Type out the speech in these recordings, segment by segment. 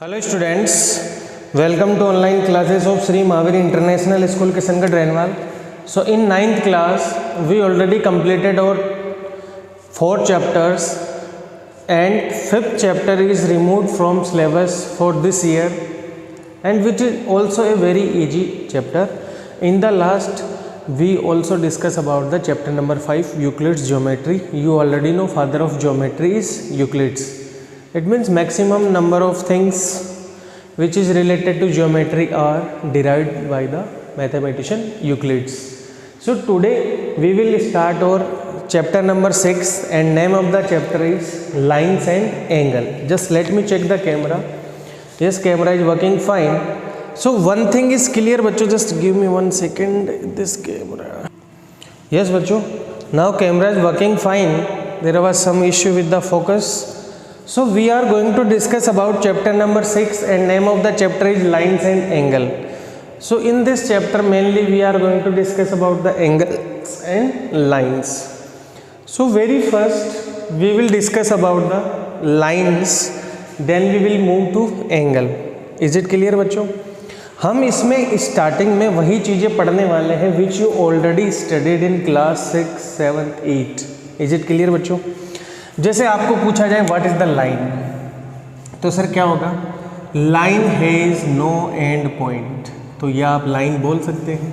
Hello students, welcome to online classes of Sri Mahavir International School Kishangarh Renwal. So in 9th class we already completed our 4 chapters and 5th chapter is removed from syllabus for this year and which is also a very easy chapter. In the last we also discuss about the chapter number 5 Euclid's geometry. You already know father of geometry is Euclid's. It means maximum number of things which is related to geometry are derived by the mathematician Euclid's. So today we will start our chapter number 6 and name of the chapter is lines and angle. Just let me check the camera. Yes, camera is working fine. So one thing is clear bachcho, just give me 1 second. This camera. Yes bachcho, now camera is working fine. There was some issue with the focus. So we are going to discuss about chapter number 6 and name of the chapter is lines and angle. So in this chapter mainly we are going to discuss about the angles and lines. So very first we will discuss about the lines, then we will move to angle. Is it clear बच्चों? हम इसमें starting में वही चीज़ें पढ़ने वाले हैं which you already studied in class 6, 7, 8. Is it clear बच्चों? जैसे आपको पूछा जाए व्हाट इज द लाइन, तो सर क्या होगा? Line has no end point. तो यह आप लाइन बोल सकते हैं.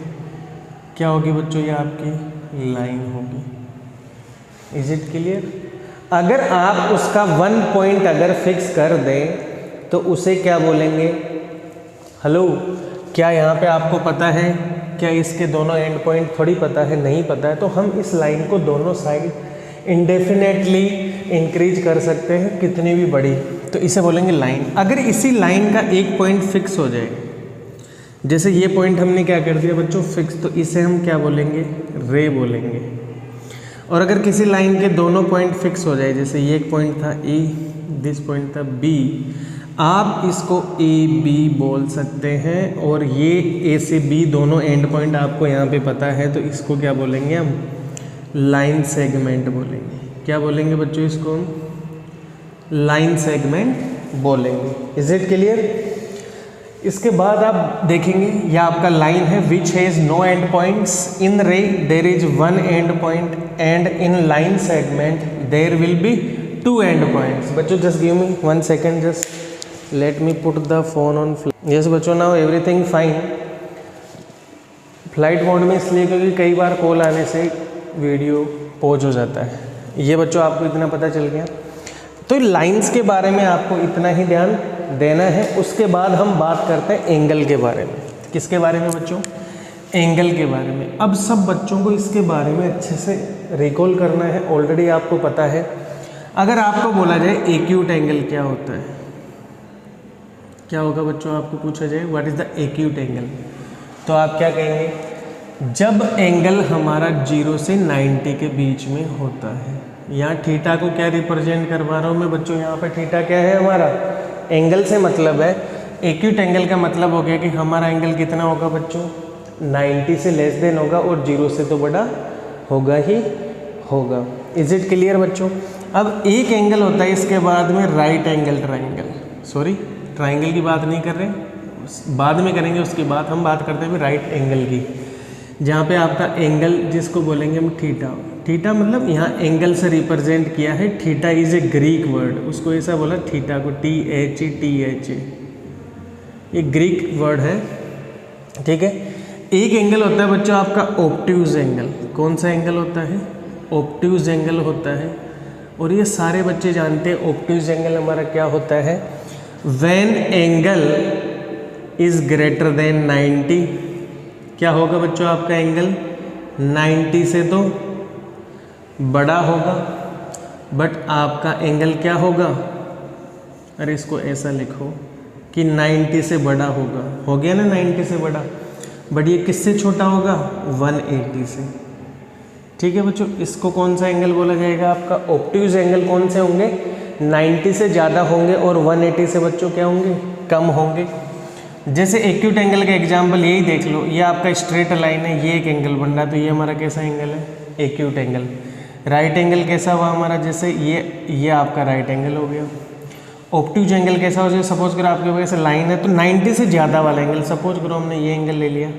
क्या होगी बच्चों? यह आपकी लाइन होगी. Is it clear? अगर आप उसका 1 पॉइंट अगर फिक्स कर दें तो उसे क्या बोलेंगे? हेलो, क्या यहाँ पे आपको पता है? क्या इसके दोनों एंड पॉइंट थोड़ी पता है? नहीं पता है. तो हम इस लाइन को दोनों साइड इंडेफिनेटली इंक्रीज कर सकते हैं, कितनी भी बड़ी, तो इसे बोलेंगे लाइन. अगर इसी लाइन का एक पॉइंट फिक्स हो जाए, जैसे ये पॉइंट हमने क्या कर दिया बच्चों फिक्स, तो इसे हम क्या बोलेंगे? रे बोलेंगे. और अगर किसी लाइन के दोनों पॉइंट फिक्स हो जाए, जैसे ये एक पॉइंट था ए, दिस पॉइंट था बी, आप इसको ए बी बोल सकते हैं. और ये ए से बी दोनों एंड पॉइंट आपको यहाँ पे पता है, तो इसको क्या बोलेंगे हम? लाइन सेगमेंट बोलेंगे. क्या बोलेंगे बच्चों? इसको लाइन सेगमेंट बोलेंगे. Is it clear? इसके बाद आप देखेंगे यह आपका लाइन है which has no end points. In ray there is 1 end point and in line segment there will be 2 end points. बच्चों just give me 1 second, just let me put the phone on flight. Yes बच्चों, now everything fine. Flight mode में इसलिए क्योंकि कई बार call आने से video pause हो जाता है. ये बच्चों आपको इतना पता चल गया. तो लाइंस के बारे में आपको इतना ही ध्यान देना है. उसके बाद हम बात करते हैं एंगल के बारे में. किसके बारे में बच्चों? एंगल के बारे में. अब सब बच्चों को इसके बारे में अच्छे से रिकॉल करना है. ऑलरेडी आपको पता है. अगर आपको बोला जाए एक्यूट एंगल क्या होता है, क्या होगा बच्चों? आपको पूछा जाए what is the acute angle, तो आप क्या कहेंगे? जब एंगल हमारा 0 से 90 के बीच में होता है. यहाँ थीटा को क्या रिप्रेजेंट करवा रहा हूँ मैं बच्चों? यहाँ पे थीटा क्या है हमारा? एंगल से मतलब है. एक्यूट एंगल का मतलब हो गया कि हमारा एंगल कितना होगा बच्चों? 90 से लेस देन होगा और 0 से तो बड़ा होगा ही होगा. इज इट क्लियर बच्चों? अब एक एंगल होता है, इसके बाद में right angle triangle. Sorry, triangle की बात नहीं कर रहे, बाद में करेंगे. उसके बाद हम बात करते हैं राइट एंगल की, जहाँ पे आपका एंगल जिसको बोलेंगे हम थीटा. थीटा मतलब यहाँ एंगल से रिप्रेजेंट किया है. Theta is a Greek word, उसको ऐसा बोला थीटा को, THE. ये ग्रीक वर्ड है. ठीक है. एक एंगल होता है बच्चों आपका ऑब्ट्यूज एंगल. कौन सा एंगल होता है? ऑब्ट्यूज एंगल होता है. और ये सारे बच्चे जानते हैं ऑब्ट्यूज एंगल हमारा क्या होता है. When angle is greater than 90, क्या होगा बच्चों? आपका एंगल 90 से तो बड़ा होगा, बट आपका एंगल क्या होगा? अरे इसको ऐसा लिखो कि 90 से बड़ा होगा. हो गया ना 90 से बड़ा, बट ये किससे छोटा होगा? 180 से. ठीक है बच्चों, इसको कौन सा एंगल बोला जाएगा? आपका ऑब्ट्यूज एंगल. कौन से होंगे? 90 से ज़्यादा होंगे और 180 से बच्चों क्या होंगे? कम होंगे. जैसे एक्यूट एंगल का एग्जांपल यही देख लो. ये आपका स्ट्रेट लाइन है, ये एक एंगल बन रहा है, तो ये हमारा कैसा एंगल है? Acute angle. राइट एंगल कैसा हुआ हमारा? जैसे ये आपका राइट एंगल हो गया. ऑब्ट्यूज एंगल कैसा हो जाए, सपोज करो आपके पास लाइन है तो 90 से ज़्यादा वाला एंगल, सपोज करो हमने ये एंगल ले लिया,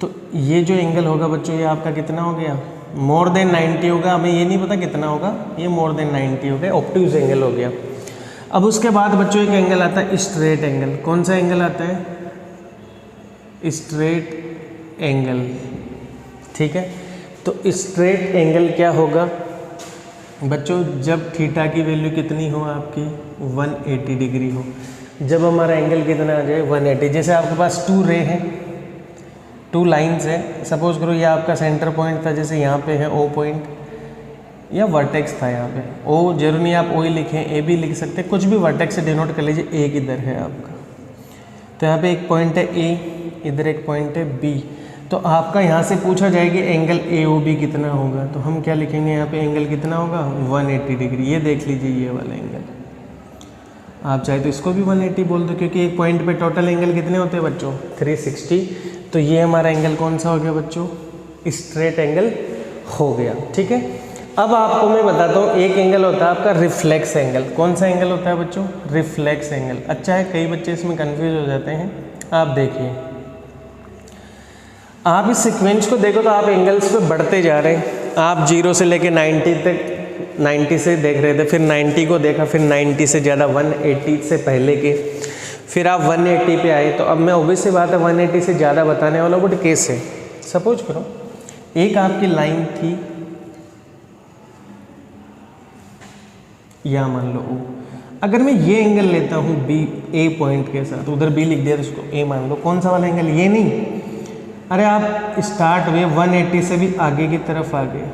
तो ये जो एंगल होगा बच्चों ये आपका कितना हो गया, मोर देन 90 होगा। हमें ये नहीं पता कितना होगा, ये मोर देन 90 हो गया, ऑब्ट्यूज एंगल हो गया। अब उसके बाद बच्चों एक एंगल आता है स्ट्रेट एंगल। कौन सा एंगल आता है, स्ट्रेट एंगल, ठीक है। तो स्ट्रेट एंगल क्या होगा बच्चों, जब थीटा की वैल्यू कितनी हो आपकी 180 डिग्री हो, जब हमारा एंगल कितना आ जाए 180। जैसे आपके पास 2 रे हैं, 2 लाइंस है, सपोज करो ये आपका सेंटर पॉइंट था, जैसे यहाँ पे है O पॉइंट या वर्टेक्स था यहाँ पे, O जरूर नहीं आप O ही लिखें, A भी लिख सकते हैं, कुछ भी वर्टेक्स से डिनोट कर लीजिए। A किधर है आपका, तो यहाँ पे एक पॉइंट है A, इधर एक पॉइंट है B। तो आपका यहाँ से पूछा जाएगा एंगल AOB कितना होगा, तो हम क्या लिखेंगे यहाँ पे एंगल कितना होगा 180 डिग्री। ये देख लीजिए ये वाला एंगल, आप चाहे तो इसको भी 180 बोल दो, क्योंकि एक पॉइंट पे टोटल एंगल कितने होते हैं बच्चों 360। तो ये हमारा एंगल कौन सा हो गया बच्चों, स्ट्रेट एंगल हो गया, ठीक है। अब आपको मैं बताता हूँ एक एंगल होता है आपका रिफ्लेक्स एंगल। कौन सा एंगल होता है बच्चों, रिफ्लेक्स एंगल। अच्छा है, कई बच्चे इसमें कंफ्यूज हो जाते हैं। आप देखिए, आप इस सीक्वेंस को देखो तो आप एंगल्स पे बढ़ते जा रहे हैं। आप 0 से लेके 90 तक, 90 से देख रहे थे, फिर 90 को देखा, फिर 90 से ज़्यादा 180 से पहले के, फिर आप 180 पे आए। तो अब मैं ऑब्वियस सी बात है 180 से ज़्यादा बताने वाला हूँ, बट कैसे, सपोज करो एक आपकी लाइन थी, या मान लो O। अगर मैं ये एंगल लेता हूँ B, A पॉइंट के साथ, उधर B लिख दिया तो इसको A मान लो, कौन सा वाला एंगल, ये नहीं, अरे आप स्टार्ट हुए 180 से भी आगे की तरफ आ गए।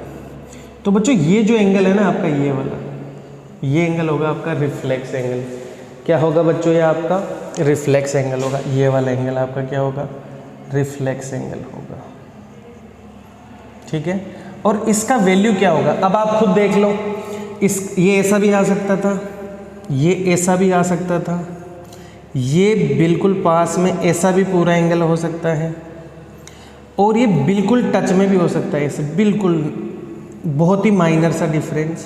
तो बच्चों ये जो एंगल है ना आपका, ये वाला, ये एंगल होगा आपका रिफ्लेक्स एंगल। क्या होगा बच्चों, ये आपका रिफ्लेक्स एंगल होगा। ये वाला एंगल आपका क्या होगा, रिफ्लेक्स एंगल होगा, ठीक है। और इसका वैल्यू क्या होगा, अब आप खुद देख लो, ये ऐसा भी आ सकता था, ये ऐसा भी आ सकता था, ये बिल्कुल पास में ऐसा भी पूरा एंगल हो सकता है, और ये बिल्कुल टच में भी हो सकता है, ऐसे बिल्कुल बहुत ही माइनर सा डिफरेंस।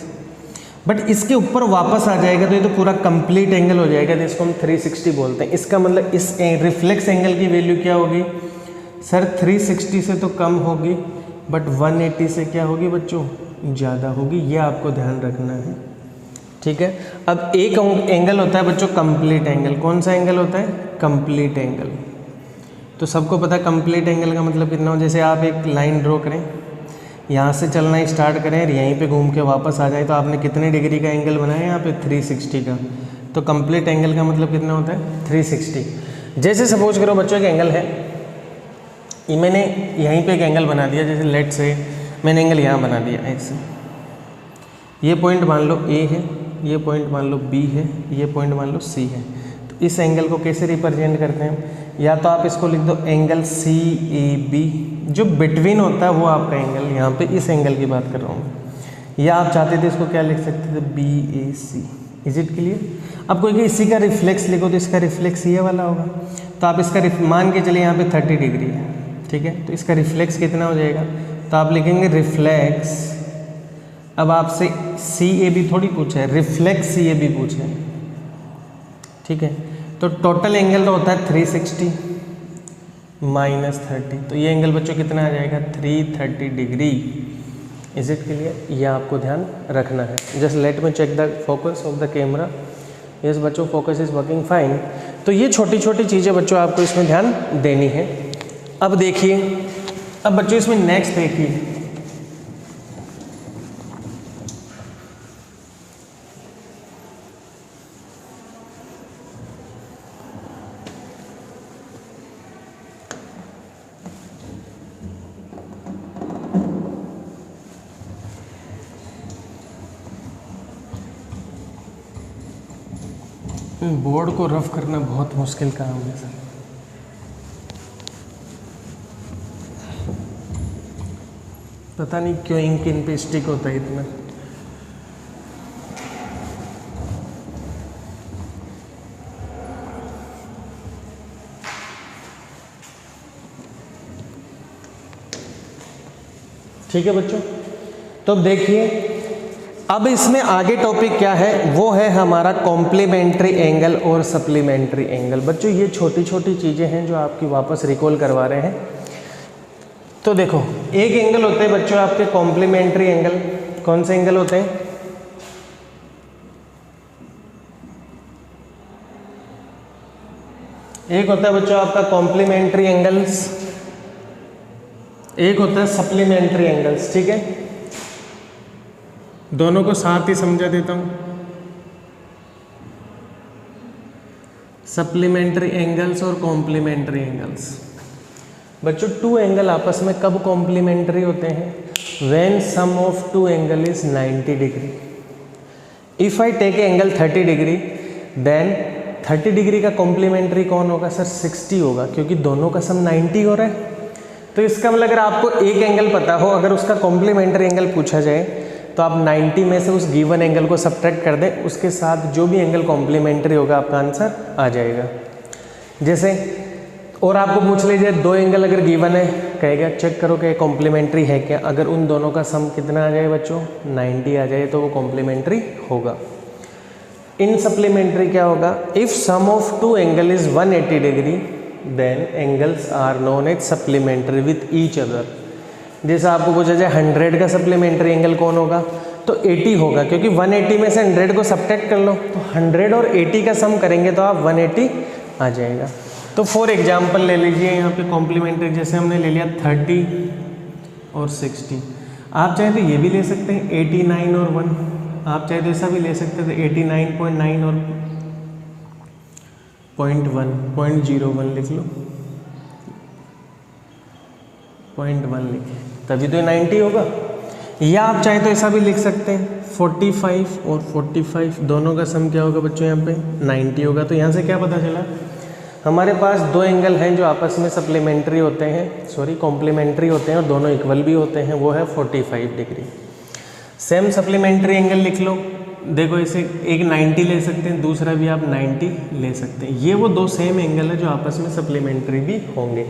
बट इसके ऊपर वापस आ जाएगा तो ये तो पूरा कंप्लीट एंगल हो जाएगा, जिसको हम 360 बोलते हैं। इसका मतलब इस रिफ्लेक्स एंगल की वैल्यू क्या होगी सर, 360 से तो कम होगी, बट 180 से क्या होगी बच्चों, ज़्यादा होगी। ये आपको ध्यान रखना है, ठीक है। अब एक एंगल होता है बच्चों कंप्लीट एंगल। कौन सा एंगल होता है, कंप्लीट एंगल। तो सबको पता है कंप्लीट एंगल का मतलब कितना हो। जैसे आप एक लाइन ड्रॉ करें, यहाँ से चलना स्टार्ट करें और यहीं पे घूम के वापस आ जाए, तो आपने कितने डिग्री का एंगल बनाया यहाँ पे 360 का। तो कंप्लीट एंगल का मतलब कितना होता है 360। जैसे सपोज करो बच्चों एक एंगल है, ये मैंने यहीं पे एक एंगल बना दिया, जैसे लेट से मैंने एंगल यहाँ बना दिया ऐसे, ये पॉइंट मान लो A है, ये पॉइंट मान लो B है, ये पॉइंट मान लो C है। तो इस एंगल को कैसे रिप्रेजेंट करते हैं, या तो आप इसको लिख दो एंगल CAB, जो बिटवीन होता है वो आपका एंगल, यहाँ पे इस एंगल की बात कर रहा हूँ मैं। या आप चाहते थे इसको क्या लिख सकते थे, BAC। Is it clear. अब कोई इसी का रिफ्लेक्स लिखो तो इसका रिफ्लेक्स ये वाला होगा, तो आप इसका मान के चलिए यहाँ पे 30 डिग्री है, ठीक है। तो इसका रिफ्लेक्स कितना हो जाएगा, तो आप लिखेंगे रिफ्लेक्स। अब आपसे CAB थोड़ी पूछा है, रिफ्लेक्स CAB पूछा है, ठीक है। तो टोटल एंगल तो होता है 360 माइनस 30, तो ये एंगल बच्चों कितना आ जाएगा 330 डिग्री। इज इट क्लियर, ये आपको ध्यान रखना है। Just let me check the focus of the camera. Yes बच्चों, फोकस इज वर्किंग फाइन। तो ये छोटी छोटी चीज़ें बच्चों आपको इसमें ध्यान देनी है। अब देखिए, अब बच्चों इसमें नेक्स्ट देखिए, बोर्ड को रफ करना बहुत मुश्किल काम है सर। पता नहीं क्यों इंक इन पे स्टिक होता है इतना। ठीक है बच्चों, तो अब देखिए अब इसमें आगे टॉपिक क्या है, वो है हमारा कॉम्प्लीमेंट्री एंगल और सप्लीमेंट्री एंगल। बच्चों ये छोटी छोटी चीज़ें हैं जो आपकी वापस रिकॉल करवा रहे हैं। तो देखो, एक एंगल होते हैं बच्चों आपके कॉम्प्लीमेंट्री एंगल। कौन से एंगल होते हैं? एक होता है बच्चों आपका कॉम्प्लीमेंट्री एंगल्स, एक होता है सप्लीमेंट्री एंगल्स। ठीक है, दोनों को साथ ही समझा देता हूं। सप्लीमेंट्री एंगल्स और कॉम्प्लीमेंट्री एंगल्स। बच्चों टू एंगल आपस में कब कॉम्प्लीमेंट्री होते हैं? When sum of two angle is 90 degree. If I take angle 30 degree, then 30 degree का कॉम्प्लीमेंट्री कौन होगा सर? 60 होगा, क्योंकि दोनों का सम 90 हो रहा है। तो इसका मतलब अगर आपको एक एंगल पता हो, अगर उसका कॉम्प्लीमेंट्री एंगल पूछा जाए तो आप 90 में से उस गिवन एंगल को सब्ट्रैक्ट कर दें, उसके साथ जो भी एंगल कॉम्प्लीमेंट्री होगा आपका आंसर आ जाएगा। जैसे और आपको पूछ लीजिए दो एंगल अगर गिवन है, कहेगा चेक करो कि कॉम्प्लीमेंट्री है क्या। अगर उन दोनों का सम कितना आ जाए बच्चों? 90 आ जाए तो वो कॉम्प्लीमेंट्री होगा। इन सप्लीमेंट्री क्या होगा? If sum of two angle is 180 degree, then angles are known as supplementary with each other. जैसे आपको पूछा जाए 100 का सप्लीमेंट्री एंगल कौन होगा, तो 80 होगा, क्योंकि 180 में से 100 को सब्ट्रैक्ट कर लो तो 100 और 80 का सम करेंगे तो आप 180 आ जाएगा। तो फॉर एग्जाम्पल ले लीजिए यहाँ पे कॉम्प्लीमेंट्री, जैसे हमने ले लिया 30 और 60। आप चाहे तो ये भी ले सकते हैं 89 और 1, आप चाहे तो ऐसा भी ले सकते थे 89.9 और 0.1 लिख लो, 0.1 लिखे तभी तो 90 होगा। या आप चाहे तो ऐसा भी लिख सकते हैं 45 और 45, दोनों का सम क्या होगा बच्चों? यहाँ पे 90 होगा। तो यहाँ से क्या पता चला, हमारे पास दो एंगल हैं जो आपस में सप्लीमेंट्री होते हैं, सॉरी कॉम्प्लीमेंट्री होते हैं और दोनों इक्वल भी होते हैं, वो है 45 डिग्री। सेम सप्लीमेंट्री एंगल लिख लो, देखो इसे एक 90 ले सकते हैं, दूसरा भी आप 90 ले सकते हैं। ये वो दो सेम एंगल है जो आपस में सप्लीमेंट्री भी होंगे।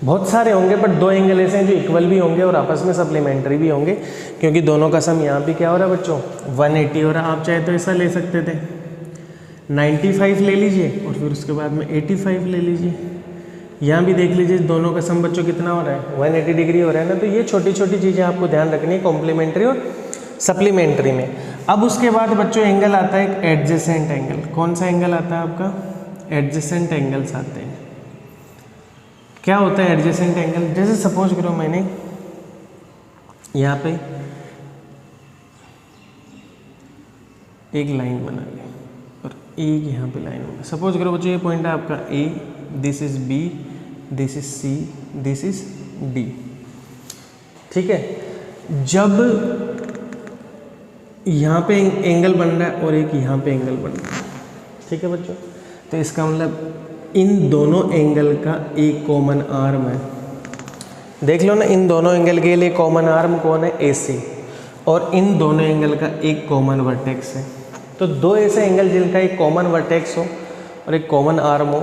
बहुत सारे होंगे बट दो एंगल ऐसे हैं जो इक्वल भी होंगे और आपस में सप्लीमेंट्री भी होंगे, क्योंकि दोनों का सम यहाँ भी क्या हो रहा है बच्चों? 180 हो रहा है। आप चाहे तो ऐसा ले सकते थे 95 ले लीजिए और फिर उसके बाद में 85 ले लीजिए। यहाँ भी देख लीजिए दोनों का सम बच्चों कितना हो रहा है? 180 डिग्री हो रहा है ना। तो ये छोटी छोटी चीज़ें आपको ध्यान रखनी है कॉम्प्लीमेंट्री और सप्लीमेंट्री में। अब उसके बाद बच्चों एंगल आता है एक एडजेसेंट एंगल। कौन सा एंगल आता है आपका? एडजेसेंट एंगल्स आते हैं। क्या होता है एडजेसेंट एंगल? जैसे सपोज करो मैंने यहाँ पे एक लाइन बना ली और एक यहाँ पे लाइन होगा। सपोज करो बच्चों ये पॉइंट है आपका A, this is B, this is C, this is D. ठीक है, जब यहाँ पे एंगल बन रहा है और एक यहाँ पे एंगल बन रहा है, ठीक है बच्चों, तो इसका मतलब इन दोनों एंगल का एक कॉमन आर्म है। देख लो ना, इन दोनों एंगल के लिए कॉमन आर्म कौन है? AC। और इन दोनों एंगल का एक कॉमन वर्टेक्स है। तो दो ऐसे एंगल जिनका एक कॉमन वर्टेक्स हो और एक कॉमन आर्म हो,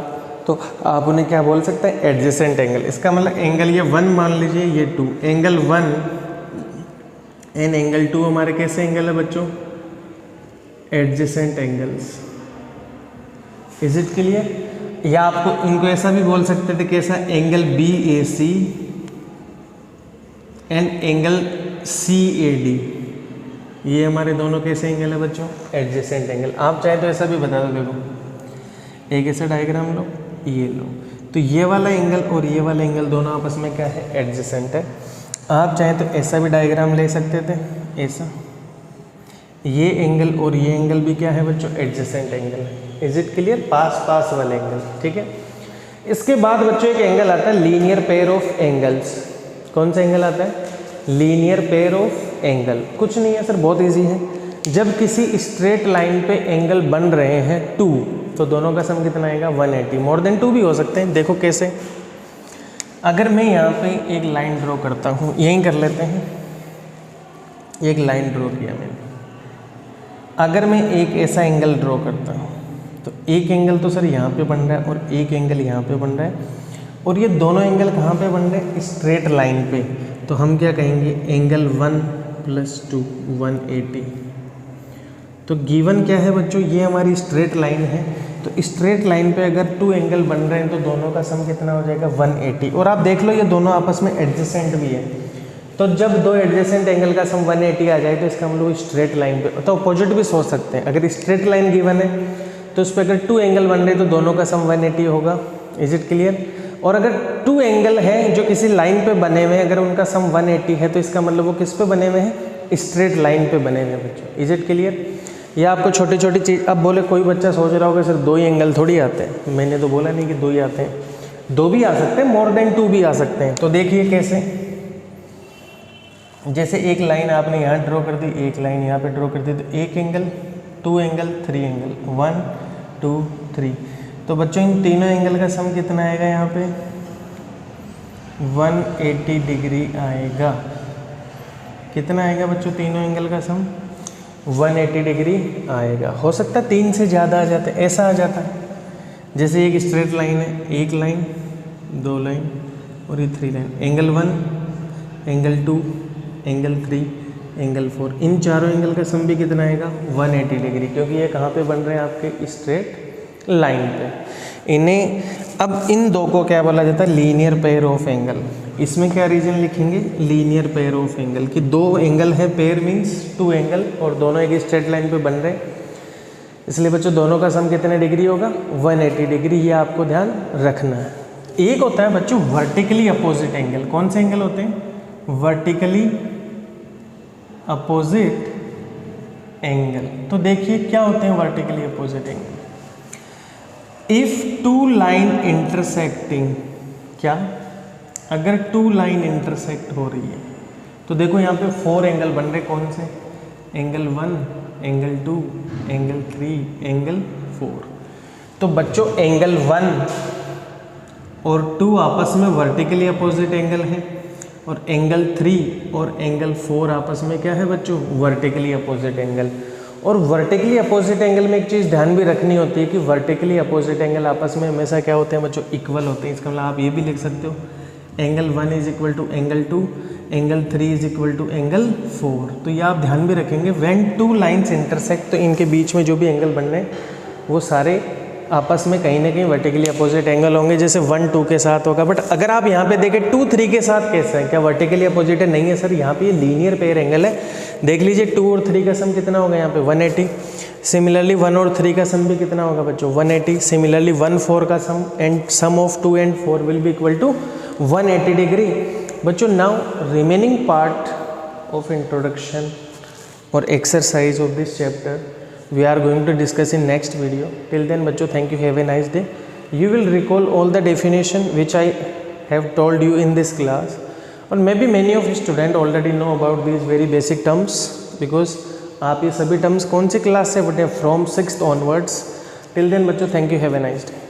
तो आप उन्हें क्या बोल सकते हैं? Adjacent angle. इसका मतलब एंगल ये 1 मान लीजिए, ये 2, एंगल 1 एंड एंगल 2 हमारे कैसे एंगल है बच्चों? Adjacent angles. Is it clear? या आपको इनको ऐसा भी बोल सकते थे, कैसा? Angle BAC and angle CAD। ये हमारे दोनों कैसे एंगल है बच्चों? Adjacent angle. आप चाहे तो ऐसा भी बता दो, देखो एक ऐसा डायग्राम लो, ये लो, तो ये वाला एंगल और ये वाला एंगल दोनों आपस में क्या है? एडजेसेंट है। आप चाहे तो ऐसा भी डायग्राम ले सकते थे, ऐसा। ये एंगल और ये एंगल भी क्या है बच्चों? एडजेसेंट एंगल है। Is it clear? पास वाले एंगल। ठीक है, इसके बाद बच्चों एक एंगल आता है लीनियर पेयर ऑफ एंगल्स। कौन सा एंगल आता है? Linear pair of angle. कुछ नहीं है सर, बहुत इजी है। जब किसी स्ट्रेट लाइन पे एंगल बन रहे हैं 2, तो दोनों का सम कितना आएगा? 180। मोर देन 2 भी हो सकते हैं। देखो कैसे, अगर मैं यहाँ पे एक लाइन ड्रॉ करता हूँ, यहीं कर लेते हैं, एक लाइन ड्रॉ किया मैंने। अगर मैं एक ऐसा एंगल ड्रॉ करता हूँ, तो एक एंगल तो सर यहाँ पे बन रहा है और एक एंगल यहाँ पे बन रहा है, और ये दोनों एंगल कहाँ पे बन रहे हैं? स्ट्रेट लाइन पे। तो हम क्या कहेंगे? एंगल 1 + 2 180। तो गिवन क्या है बच्चों, ये हमारी स्ट्रेट लाइन है। तो स्ट्रेट लाइन पे अगर 2 एंगल बन रहे हैं तो दोनों का सम कितना हो जाएगा 180। और आप देख लो ये दोनों आपस में एडजेसेंट भी है, तो जब दो एडजेसेंट एंगल का सम 180 आ जाए तो इसका हम लोग स्ट्रेट लाइन पे, तो अपोजिट भी सोच सकते हैं। अगर स्ट्रेट लाइन गिवन है तो उस पर अगर 2 एंगल बन रहे हैं तो दोनों का सम 180 होगा। Is it clear? और अगर 2 एंगल है जो किसी लाइन पे बने हुए हैं, अगर उनका सम 180 है तो इसका मतलब वो किस पे बने हुए हैं, स्ट्रेट लाइन पे बने हुए हैं बच्चों। Is it clear? या आपको छोटी छोटी चीज़, अब बोले कोई बच्चा सोच रहा होगा सिर्फ 2 ही एंगल थोड़ी आते हैं, मैंने तो बोला नहीं कि 2 ही आते हैं, 2 भी आ सकते हैं, मोर देन 2 भी आ सकते हैं। तो देखिए कैसे, जैसे एक लाइन आपने यहाँ ड्रॉ कर दी, एक लाइन यहाँ पे ड्रॉ कर दी, तो 1 एंगल 2 एंगल 3 एंगल 1 2 3। तो बच्चों इन तीनों एंगल का सम कितना आएगा, यहाँ पे 180 डिग्री आएगा। कितना आएगा बच्चों, तीनों एंगल का सम 180 डिग्री आएगा। हो सकता है 3 से ज़्यादा आ जाता है, ऐसा आ जाता है। जैसे एक स्ट्रेट लाइन है, एक लाइन 2 लाइन और ये 3 line, angle 1 angle 2 angle 3 angle 4, इन चारों एंगल का सम भी कितना आएगा 180 डिग्री, क्योंकि ये कहाँ पे बन रहे हैं आपके स्ट्रेट लाइन पे। इन्हें अब इन दो को क्या बोला जाता है, लीनियर पेयर ऑफ एंगल। इसमें क्या रीजन लिखेंगे, लीनियर पेयर ऑफ एंगल, कि 2 एंगल है, पेयर मीन्स 2 एंगल और दोनों एक स्ट्रेट लाइन पे बन रहे हैं, इसलिए बच्चों दोनों का सम कितने डिग्री होगा 180 डिग्री। ये आपको ध्यान रखना है। एक होता है बच्चों वर्टिकली अपोजिट एंगल। कौन से एंगल होते हैं, वर्टिकली अपोजिट एंगल। तो देखिए क्या होते हैं vertically opposite angle, if 2 line intersecting, क्या, अगर 2 लाइन इंटरसेक्ट हो रही है तो देखो यहाँ पे 4 एंगल बन रहे, कौन से, एंगल 1 एंगल 2 एंगल 3 एंगल 4। तो बच्चों एंगल 1 और 2 आपस में वर्टिकली अपोजिट एंगल है, और एंगल 3 और एंगल 4 आपस में क्या है बच्चों, वर्टिकली अपोजिट एंगल। और वर्टिकली अपोजिट एंगल में एक चीज़ ध्यान भी रखनी होती है कि वर्टिकली अपोजिट एंगल आपस में हमेशा क्या होते हैं बच्चों, इक्वल होते हैं। इसका मतलब आप ये भी लिख सकते हो, angle 1 is equal to angle 2 angle 3 is equal to angle 4। तो ये आप ध्यान भी रखेंगे, व्हेन 2 लाइन्स इंटरसेक्ट, तो इनके बीच में जो भी एंगल बन रहे हैं वो सारे आपस में कहीं ना कहीं वर्टिकली अपोजिट एंगल होंगे। जैसे 1 2 के साथ होगा, बट अगर आप यहाँ पे देखें 2 3 के साथ कैसा है, क्या वर्टिकली अपोजिट है, नहीं है सर, यहाँ पे ये लीनियर पेयर एंगल है। देख लीजिए 2 और 3 का सम कितना होगा यहाँ पे 180। सिमिलरली 1 और 3 का सम भी कितना होगा बच्चों 180। सिमिलरली 1 4 का sum and sum of 2 and 4 will be equal to 180 degree. बच्चों now remaining part of introduction और exercise of this chapter we are going to discuss in next video. Till then bachcho, thank you, have a nice day. You will recall all the definition which I have told you in this class, or maybe many of students already know about these very basic terms, because आप ये सभी terms कौन सी class से पढ़े, from 6th onwards. Till then बच्चों, thank you, have a nice day.